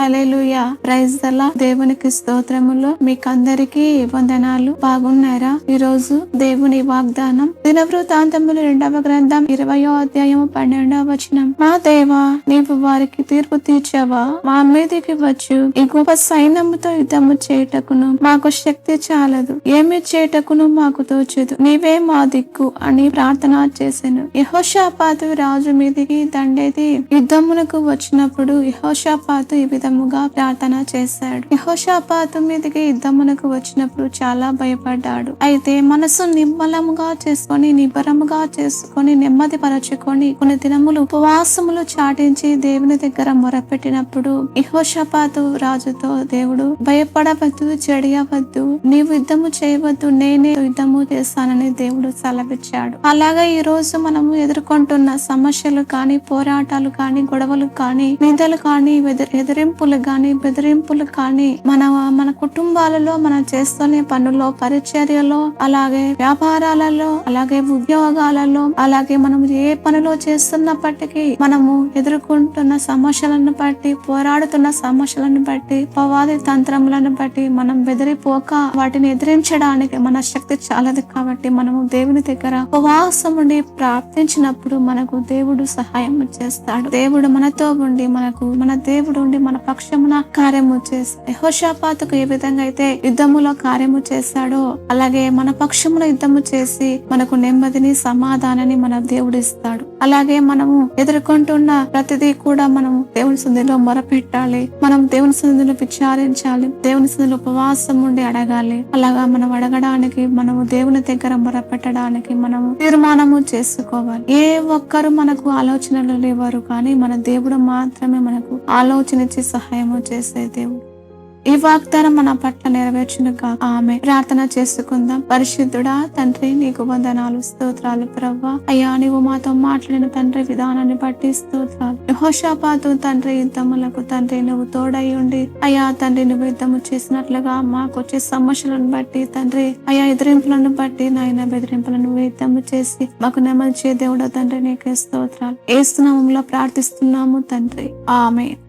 Hallelujah, praise the lord. దేవునికి స్తోత్రములు. మీకందరికీ వందనాలు. బాగున్నారా? ఈ రోజు దేవుని వాగ్దానం దినవృత్తాంతములు 2వ గ్రంథం 20వ అధ్యాయము 12వ వచనం. మా దేవా, నీవు వారికి తీర్పు తీర్చావా? మా మీదికి వచ్చు ఈ గొప్ప సైన్యముతో యుద్ధము చేయుటకును మాకు శక్తి చాలదు, ఏమి చేయుటకును మాకు తోచదు, నీవే మా దిక్కు అని ప్రార్థన చేసెను. యెహోషాపాతు రాజు మీదికి దండేది యుద్ధమునకు వచ్చినప్పుడు యెహోషాపాతు ఈ విధముగా ప్రార్థన చేశాడు. యెహోషాపాతు మీదికి యుద్ధమునకు వచ్చినప్పుడు చాలా భయపడ్డాడు. అయితే మనసు నిమ్మలముగా చేసుకొని నిబ్బరముగా చేసుకొని నెమ్మది పరచుకొని కొన్ని దినములు ఉపవాసములు చాటించి దేవుని దగ్గర మొరపెట్టినప్పుడు యెహోషాపాతు రాజుతో దేవుడు, భయపడవద్దు, చెడియవద్దు, నీవు యుద్ధము చేయవద్దు, నేనే యుద్ధము చేస్తానని దేవుడు సెలవిచ్చాడు. అలాగే ఈ రోజు మనము ఎదుర్కొంటున్న సమస్యలు కానీ, పోరాటాలు కానీ, గొడవలు కానీ, నిందలు కానీ, ఎదిరింపులు కానీ, బెదిరింపులు కానీ, మన కుటుంబాలలో మనం చేస్తున్న పనుల్లో, పరిచర్యలో, అలాగే వ్యాపారాలలో, అలాగే ఉద్యోగాలలో, అలాగే మనం ఏ పనిలో చేస్తున్నప్పటికీ మనము ఎదుర్కొంటున్న సమస్యలను బట్టి, పోరాడుతున్న సమస్యలను బట్టి, అపవాది తంత్రములను బట్టి మనం బెదిరిపోక వాటిని ఎదిరించడానికి మన శక్తి చాలదు. కాబట్టి మనము దేవుని దగ్గర ఉపవాసం ఉండి ప్రార్థించినప్పుడు మనకు దేవుడు సహాయం చేస్తాడు. దేవుడు మనతో ఉండి మన దేవుడు ఉండి మన పక్షమున కార్యము చేస్తాడు. యెహోషాపాతుకు ఏ విధంగా అయితే యుద్ధములో కార్యము చేస్తాడో అలాగే మన పక్షమున యుద్ధము చేసి మనకు నెమ్మదిని, సమాధానాన్ని మన దేవుడు ఇస్తాడు. అలాగే మనము ఎదుర్కొంటున్న ప్రతిదీ కూడా మనము దేవుని సన్నిధిలో మొరపెట్టాలి. మనం దేవుని సన్నిధిలో విచారించాలి. దేవుని సన్నిధిలో ఉపవాసం ఉండి అడగాలి. అలాగా మనం అడగడానికి, మనము దేవుని దగ్గర మొరపెట్టడానికి మనము తీర్మానము చేసుకోవాలి. ఏ ఒక్కరు మనకు ఆలోచనలు లేవారు, కానీ మన దేవుడు మాత్రమే మనకు ఆలోచన ఇచ్చి సహాయము చేసే దేవుడు. ఈ వాగ్దానం మన పట్ల నెరవేర్చునుగా. ఆమె ప్రార్థన చేసుకుందాం. పరిశుద్ధుడా తండ్రి, నీకు వందనాలు, స్తోత్రాలు ప్రవ్వా. అయ్యా, నీవు మాతో మాట్లాడిన తండ్రి విధానాన్ని బట్టి స్తోత్రాలు. యెహోషాపాతు తండ్రి యుద్ధములకు తండ్రి నువ్వు తోడై ఉండి అయ్యా తండ్రి నువ్వు యుద్ధము చేసినట్లుగా మాకు వచ్చే సమస్యలను బట్టి తండ్రి, అయ్యా ఎదిరింపులను బట్టి నాయన బెదిరింపులను యుద్ధము చేసి మాకు నెమ్మది దేవుడా తండ్రి, నీకే స్తోత్రాలు. యేసు నామములో ప్రార్థిస్తున్నాము తండ్రి. ఆమేన్.